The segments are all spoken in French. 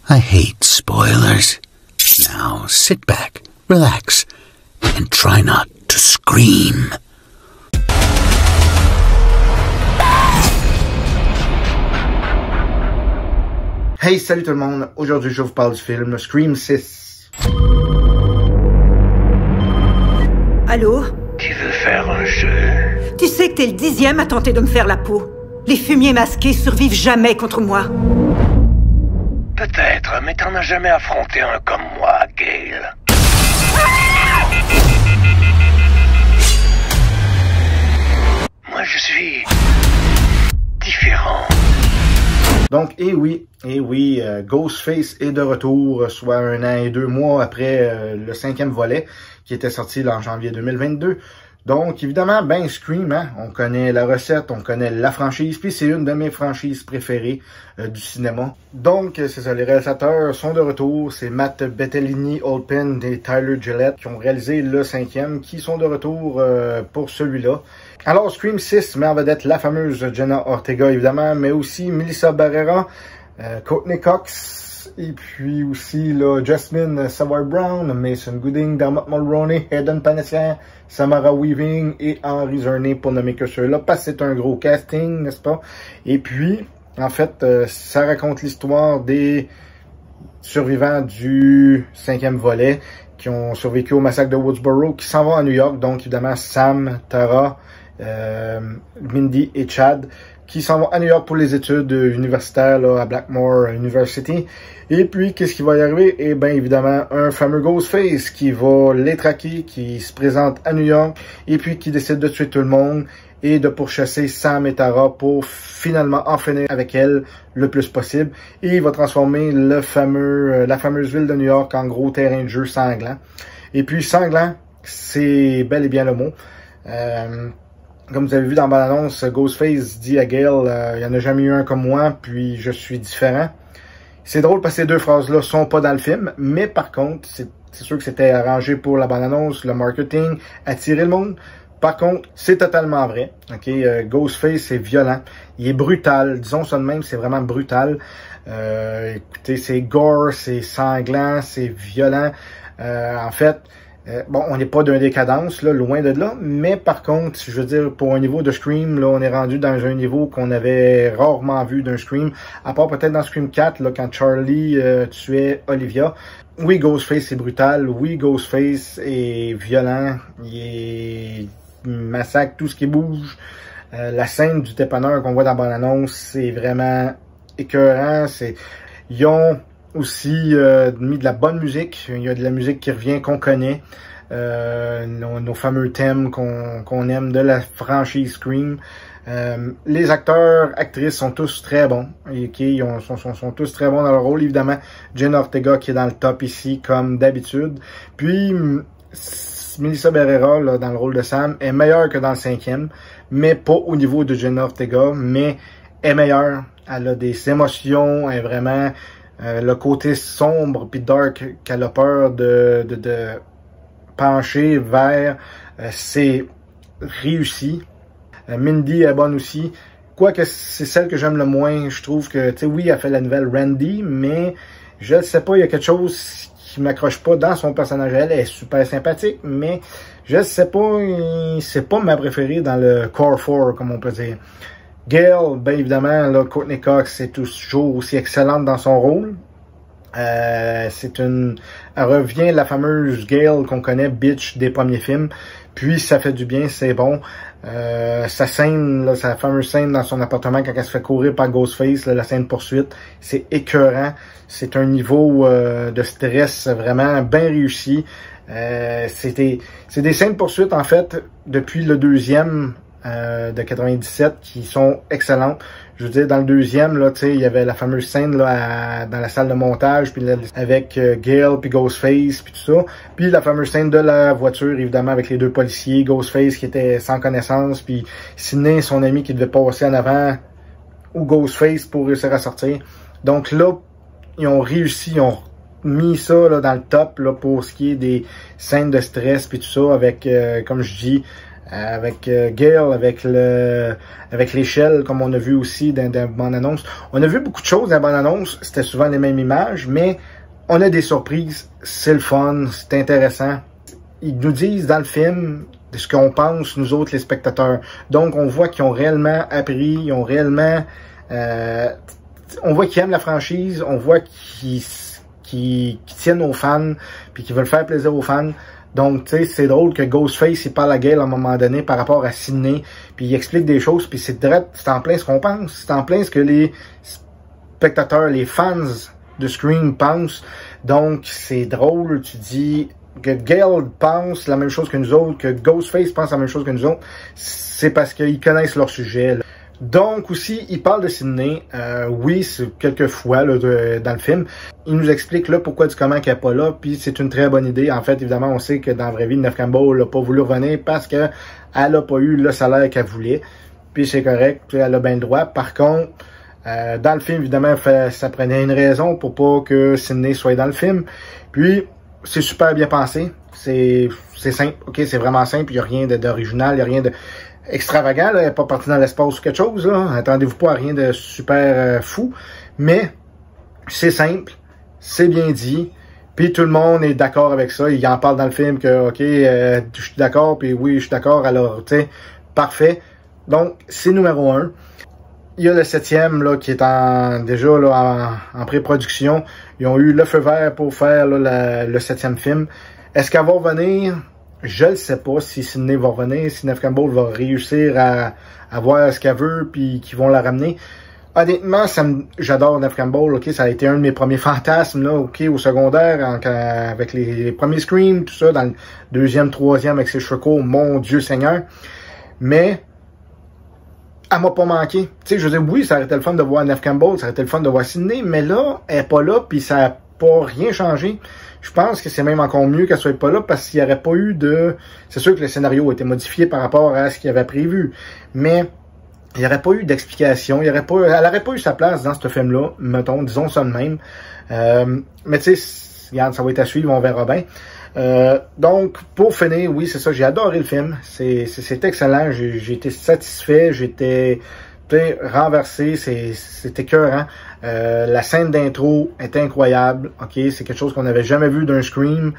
I hate spoilers. Now sit back, relax, and try not to scream. Hey, salut tout le monde! Aujourd'hui, je vous parle du film Scream 6. Allô? Tu veux faire un jeu? Tu sais que t'es le 10e à tenter de me faire la peau. Les fumiers masqués survivent jamais contre moi. Peut-être, mais t'en as jamais affronté un comme moi, Gale. Moi, je suis différent. Donc, oui, Ghostface est de retour, soit 1 an et 2 mois après le 5e volet, qui était sorti là, en janvier 2022. Donc, évidemment, ben Scream, hein, on connaît la recette, on connaît la franchise, puis c'est une de mes franchises préférées du cinéma. Donc, c'est ça, les réalisateurs sont de retour, c'est Matt Bettinelli-Olpin et Tyler Gillette qui ont réalisé le 5e, qui sont de retour pour celui-là. Alors, Scream 6 met en vedette la fameuse Jenna Ortega, évidemment, mais aussi Melissa Barrera, Courtney Cox, et puis aussi là, Jasmine Savoy-Brown, Mason Gooding, Dermot Mulroney, Hayden Panettiere, Samara Weaving et Henry Czerny, pour nommer que ceux-là, parce que c'est un gros casting, n'est-ce pas? Et puis, en fait, ça raconte l'histoire des survivants du 5e volet qui ont survécu au massacre de Woodsboro, qui s'en vont à New York. Donc, évidemment, Sam, Tara, Mindy et Chad, qui s'en vont à New York pour les études universitaires là, à Blackmore University. Et puis, qu'est-ce qui va y arriver? Eh bien, évidemment, un fameux Ghostface qui va les traquer, qui se présente à New York, et puis qui décide de tuer tout le monde et de pourchasser Sam et Tara pour finalement en finir avec elle le plus possible. Et il va transformer la fameuse ville de New York en gros terrain de jeu sanglant. Et puis, sanglant, c'est bel et bien le mot. Comme vous avez vu dans ma annonce, Ghostface dit à Gale, il n'y en a jamais eu un comme moi, puis je suis différent. C'est drôle parce que ces deux phrases-là sont pas dans le film, mais par contre, c'est sûr que c'était arrangé pour la bande-annonce, le marketing, attirer le monde. Par contre, c'est totalement vrai. Ok, Ghostface, c'est violent. Il est brutal. Disons ça de même, c'est vraiment brutal. Écoutez, c'est gore, c'est sanglant, c'est violent. En fait, bon, on n'est pas d'un décadence, là, loin de là, mais par contre, je veux dire, pour un niveau de Scream, là, on est rendu dans un niveau qu'on avait rarement vu d'un Scream, à part peut-être dans Scream 4, là, quand Charlie tuait Olivia. Oui, Ghostface est brutal, oui, Ghostface est violent, il massacre tout ce qui bouge. La scène du dépanneur qu'on voit dans la bande-annonce, c'est vraiment écœurant, ils ont aussi mis de la bonne musique. Il y a de la musique qui revient, qu'on connaît. Nos fameux thèmes qu'on aime de la franchise Scream. Les acteurs, actrices sont tous très bons. Okay, sont tous très bons dans leur rôle. Évidemment, Jenna Ortega qui est dans le top ici, comme d'habitude. Puis, Melissa Barrera, là, dans le rôle de Sam, est meilleure que dans le 5e. Mais pas au niveau de Jenna Ortega, mais est meilleure. Elle a des émotions, elle est vraiment... le côté sombre puis dark qu'elle a peur de pencher vers, c'est réussi. Mindy est bonne aussi. Quoique c'est celle que j'aime le moins. Je trouve que, tu sais, oui, elle fait la nouvelle Randy, mais je ne sais pas, il y a quelque chose qui m'accroche pas dans son personnage. Elle est super sympathique, mais je sais pas, c'est pas ma préférée dans le Core 4, comme on peut dire. Gale, bien évidemment, là, Courtney Cox est toujours aussi excellente dans son rôle. Elle revient la fameuse Gale qu'on connaît, bitch, des premiers films. Puis ça fait du bien, c'est bon. Sa scène, là, sa fameuse scène dans son appartement quand elle se fait courir par Ghostface, là, la scène de poursuite, c'est écœurant. C'est un niveau de stress vraiment bien réussi. C'est des scènes de poursuite, en fait, depuis le 2e de 97 qui sont excellentes. Je veux dire, dans le 2e, là, tu sais, il y avait la fameuse scène là dans la salle de montage, puis là, avec Gale, puis Ghostface, puis tout ça. Puis la fameuse scène de la voiture, évidemment, avec les deux policiers, Ghostface qui était sans connaissance, puis Sidney, son ami qui devait passer en avant, ou Ghostface pour réussir à sortir. Donc là, ils ont réussi, ils ont mis ça là, dans le top là, pour ce qui est des scènes de stress, puis tout ça, avec, comme je dis, avec Gale, avec l'échelle, comme on a vu aussi dans la bande-annonce. On a vu beaucoup de choses dans la bande-annonce, c'était souvent les mêmes images, mais on a des surprises, c'est le fun, c'est intéressant. Ils nous disent dans le film de ce qu'on pense, nous autres, les spectateurs. Donc, on voit qu'ils ont réellement appris, ils ont réellement... on voit qu'ils aiment la franchise, on voit qu'ils tiennent aux fans, puis qu'ils veulent faire plaisir aux fans. Donc, tu sais, c'est drôle que Ghostface, il parle à Gale à un moment donné par rapport à Sidney, puis il explique des choses, puis c'est en plein ce qu'on pense. C'est en plein ce que les spectateurs, les fans de Scream pensent. Donc, c'est drôle, tu dis... que Gale pense la même chose que nous autres, que Ghostface pense la même chose que nous autres, c'est parce qu'ils connaissent leur sujet, là. Donc aussi, il parle de Sidney, oui, c'est quelques fois là, dans le film. Il nous explique là pourquoi du comment qu'elle n'est pas là, puis c'est une très bonne idée. En fait, évidemment, on sait que dans la vraie vie, Neve Campbell n'a pas voulu revenir parce qu'elle n'a pas eu le salaire qu'elle voulait. Puis c'est correct, elle a bien le droit. Par contre, dans le film, évidemment, ça prenait une raison pour pas que Sidney soit dans le film. Puis, c'est super bien pensé. C'est simple, ok, c'est vraiment simple. Il n'y a rien d'original, il n'y a rien de extravagant. Elle n'est pas partie dans l'espace ou quelque chose. Attendez-vous pas à rien de super fou. Mais c'est simple, c'est bien dit. Puis tout le monde est d'accord avec ça. Il en parle dans le film que, ok, je suis d'accord, puis oui, je suis d'accord. Alors, tu sais, parfait. Donc, c'est numéro 1. Il y a le 7e là, qui est déjà là, en pré-production. Ils ont eu le feu vert pour faire là, le 7e film. Est-ce qu'elle va revenir? Je ne sais pas si Sidney va revenir, si Neve Campbell va réussir à voir ce qu'elle veut, puis qu'ils vont la ramener. Honnêtement, j'adore Neve Campbell, ok, ça a été un de mes premiers fantasmes, là, ok, au secondaire, avec les premiers Scream, tout ça, dans le 2e, 3e, avec ses cheveux courts, mon Dieu Seigneur. Mais, elle m'a pas manqué. Tu sais, je veux dire, oui, ça aurait été le fun de voir Neve Campbell, ça aurait été le fun de voir Sidney, mais là, elle est pas là, puis ça a pas rien changé. Je pense que c'est même encore mieux qu'elle soit pas là, parce qu'il n'y aurait pas eu de... C'est sûr que le scénario a été modifié par rapport à ce qu'il avait prévu, mais il n'y aurait pas eu d'explication, elle n'aurait pas eu sa place dans ce film-là, mettons, disons ça de même. Mais tu sais, regarde, ça va être à suivre, on verra bien. Donc, pour finir, oui, c'est ça, j'ai adoré le film. C'est excellent, j'ai été satisfait, j'étais renversé, c'est écœurant. La scène d'intro est incroyable, ok, c'est quelque chose qu'on n'avait jamais vu d'un Scream.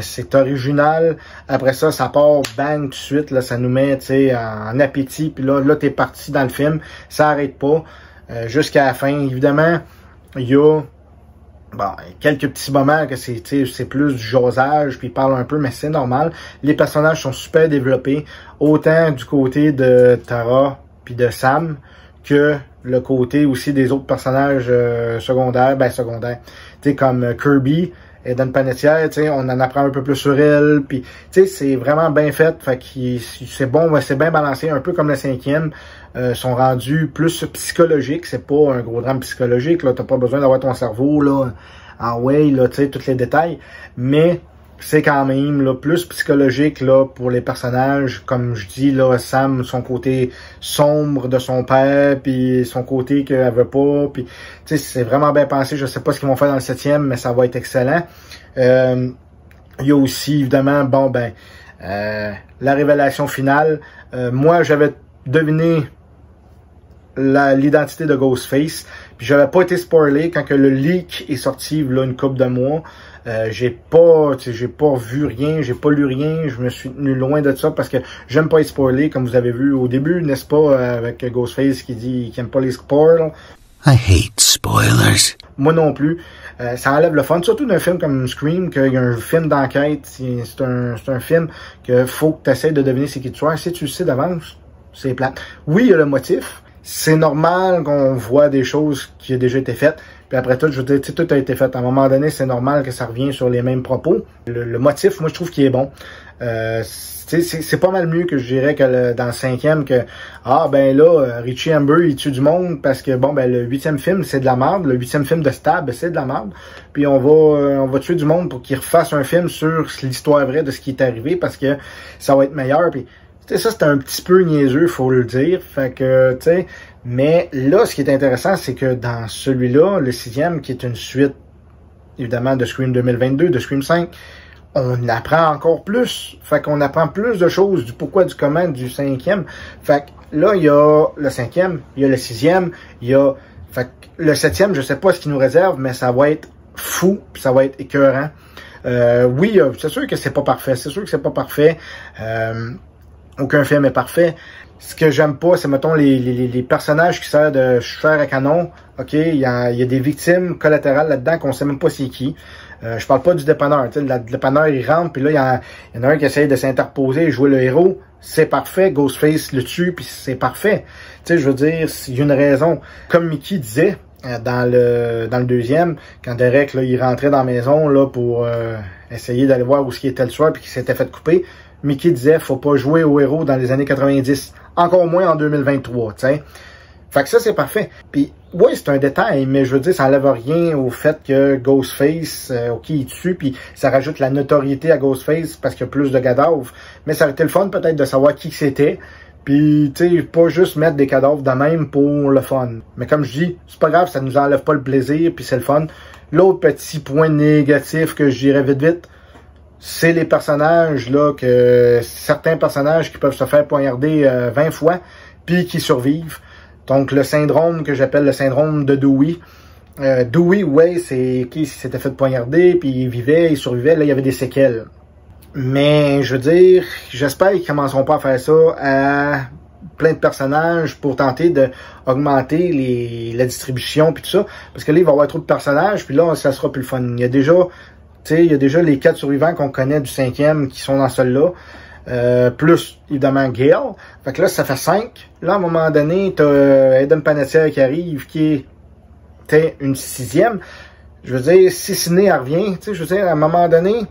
C'est original. Après ça, ça part bang tout de suite, là, ça nous met, tu sais, en appétit, puis là t'es parti dans le film, ça arrête pas jusqu'à la fin. Évidemment, il y a quelques petits moments que c'est plus du jasage, puis il parle un peu, mais c'est normal. Les personnages sont super développés, autant du côté de Tara puis de Sam, que le côté aussi des autres personnages secondaires, tu sais, comme Kirby, Eden Panettiere, tu sais, on en apprend un peu plus sur elle, puis tu sais, c'est vraiment bien fait, fait que c'est bon, c'est bien balancé, un peu comme le 5e, sont rendus plus psychologiques, c'est pas un gros drame psychologique, là, t'as pas besoin d'avoir ton cerveau, là, en way, là, tu sais, tous les détails, mais c'est quand même là, plus psychologique là, pour les personnages, comme je dis, là, Sam, son côté sombre de son père, puis son côté qu'elle veut pas, puis tu sais, c'est vraiment bien pensé. Je sais pas ce qu'ils vont faire dans le 7e, mais ça va être excellent. Il y a aussi, évidemment, la révélation finale. Moi, j'avais deviné l'identité de Ghostface, puis j'avais pas été spoilé quand que le leak est sorti là une couple de mois. J'ai pas vu rien, j'ai pas lu rien, je me suis tenu loin de ça parce que j'aime pas être spoilé, comme vous avez vu au début, n'est-ce pas, avec Ghostface qui dit qu'il aime pas les spoils. I hate spoilers. Moi non plus. Ça enlève le fun, surtout d'un film comme Scream, qu'il y a un film d'enquête, c'est un film que faut que tu essaies de deviner c'est qui tu es. Si tu le sais d'avance, c'est plate. Oui, il y a le motif. C'est normal qu'on voit des choses qui ont déjà été faites. Puis après tout, je veux dire, tout a été fait. À un moment donné, c'est normal que ça revient sur les mêmes propos. Le motif, moi, je trouve qu'il est bon. C'est pas mal mieux que je dirais que dans le 5e que Richie Amber, il tue du monde parce que le 8e film, c'est de la merde. Le 8e film de Stab, c'est de la merde. Puis on va tuer du monde pour qu'il refasse un film sur l'histoire vraie de ce qui est arrivé parce que ça va être meilleur. Puis ça, c'est un petit peu niaiseux, faut le dire. Fait que, tu sais, mais là, ce qui est intéressant, c'est que dans celui-là, le 6e, qui est une suite, évidemment, de Scream 2022, de Scream 5, on apprend encore plus. Fait qu'on apprend plus de choses du pourquoi, du comment, du 5e. Fait que là, il y a le 5e, il y a le 6e, il y a... Fait que le 7e, je sais pas ce qu'il nous réserve, mais ça va être fou, puis ça va être écœurant. Oui, c'est sûr que c'est pas parfait. C'est sûr que c'est pas parfait. Aucun film est parfait. Ce que j'aime pas, c'est, mettons, les personnages qui servent de chair à canon. OK, il y a des victimes collatérales là-dedans qu'on sait même pas c'est qui. Je parle pas du dépanneur. Tu sais, le dépanneur, il rentre, puis là, il y en a un qui essaye de s'interposer et jouer le héros. C'est parfait. Ghostface le tue, puis c'est parfait. Tu sais, je veux dire, il y a une raison. Comme Mickey disait dans le 2e, quand Derek, là, il rentrait dans la maison là pour essayer d'aller voir où ce qui était le soir, puis qu'il s'était fait couper, Mickey disait, faut pas jouer au héros dans les années 90. Encore moins en 2023, tu sais. Fait que ça, c'est parfait. Puis, oui, c'est un détail, mais je veux dire, ça enlève rien au fait que Ghostface, OK, il tue, puis ça rajoute la notoriété à Ghostface parce qu'il y a plus de cadavres. Mais ça aurait été le fun, peut-être, de savoir qui c'était. Puis, tu sais, pas juste mettre des cadavres de même pour le fun. Mais comme je dis, c'est pas grave, ça nous enlève pas le plaisir, puis c'est le fun. L'autre petit point négatif que je dirais vite, c'est les personnages, là, que certains personnages qui peuvent se faire poignarder 20 fois, puis qui survivent. Donc, le syndrome que j'appelle le syndrome de Dewey. Dewey, ouais, c'est qui s'était fait poignarder, puis il vivait, il survivait, là, il y avait des séquelles. Mais, je veux dire, j'espère qu'ils commenceront pas à faire ça à plein de personnages pour tenter de augmenter la distribution, puis tout ça. Parce que là, il va y avoir trop de personnages, puis là, ça sera plus le fun. Il y a déjà les 4 survivants qu'on connaît du 5e qui sont dans celui-là. Plus, évidemment, Gale. Fait que là, ça fait 5. Là, à un moment donné, t'as Hayden Panettiere qui arrive, qui était une 6e. Je veux dire, si Sidney revient, tu sais, je veux dire, à un moment donné,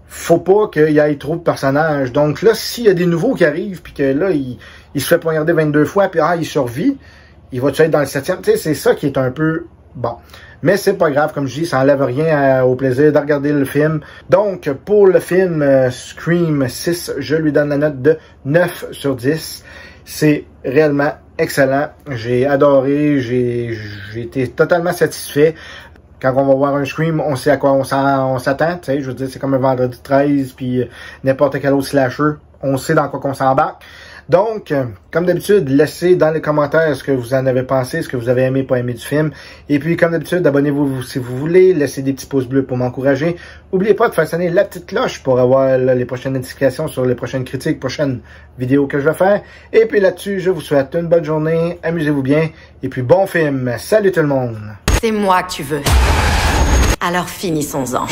faut pas qu'il y ait trop de personnages. Donc là, s'il y a des nouveaux qui arrivent, puis que là, il se fait poignarder 22 fois, puis il survit, il va-tu être dans le 7e? Tu sais, c'est ça qui est un peu bon. Mais c'est pas grave, comme je dis, ça enlève rien au plaisir de regarder le film. Donc, pour le film Scream 6, je lui donne la note de 9 sur 10. C'est réellement excellent. J'ai adoré, j'ai été totalement satisfait. Quand on va voir un Scream, on sait à quoi on s'attend. Tu sais, je veux dire, c'est comme un Vendredi 13, puis n'importe quel autre slasher. On sait dans quoi qu'on s'embarque. Donc, comme d'habitude, laissez dans les commentaires ce que vous en avez pensé, ce que vous avez aimé, pas aimé du film. Et puis, comme d'habitude, abonnez-vous si vous voulez. Laissez des petits pouces bleus pour m'encourager. N'oubliez pas de faire sonner la petite cloche pour avoir les prochaines notifications sur les prochaines critiques, prochaines vidéos que je vais faire. Et puis là-dessus, je vous souhaite une bonne journée. Amusez-vous bien. Et puis, bon film. Salut tout le monde. C'est moi que tu veux. Alors finissons-en.